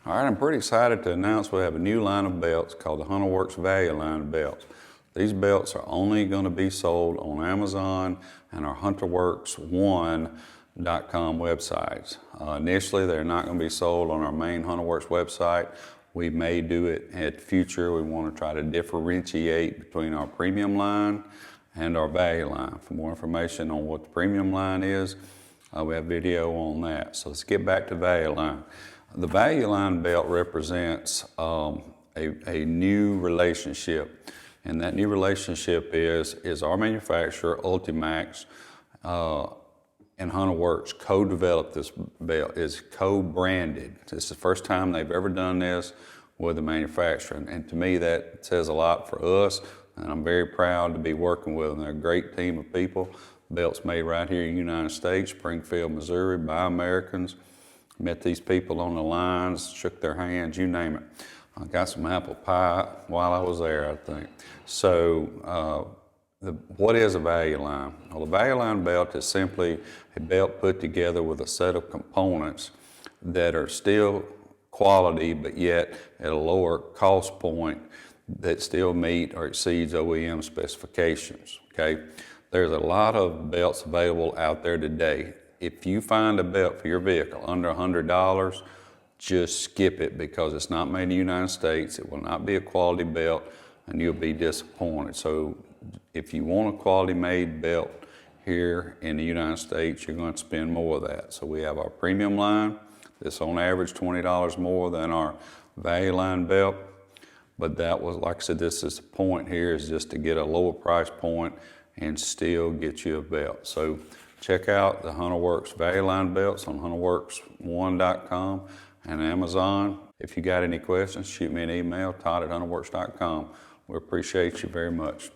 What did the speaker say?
All right, I'm pretty excited to announce we have a new line of belts called the Hunterworks Value line of belts. These belts are only going to be sold on Amazon and our Hunterworks1.com websites. Initially, they're not going to be sold on our main Hunterworks website. We may do it in the future. We want to try to differentiate between our premium line and our value line. For more information on what the premium line is, we have video on that. So let's get back to value line. The value line belt represents a new relationship, and that new relationship is our manufacturer, Ultimax, and Hunterworks co-developed this belt, is co-branded. This is the first time they've ever done this with a manufacturer, and to me that says a lot for us, and I'm very proud to be working with them. They're a great team of people. Belts made right here in the United States, Springfield, Missouri, by Americans. Met these people on the lines, shook their hands, you name it. I got some apple pie while I was there, I think. So what is a value line? Well, a value line belt is simply a belt put together with a set of components that are still quality, but yet at a lower cost point that still meet or exceeds OEM specifications, okay? There's a lot of belts available out there today. If you find a belt for your vehicle under $100, just skip it because it's not made in the United States. It will not be a quality belt and you'll be disappointed. So if you want a quality made belt here in the United States, you're going to spend more of that. So we have our premium line that's on average $20 more than our value line belt. But that was, like I said, this is the point here, is just to get a lower price point and still get you a belt. So check out the Hunterworks Value Line belts on Hunterworks1.com and Amazon. If you got any questions, shoot me an email, todd@hunterworks.com. We appreciate you very much.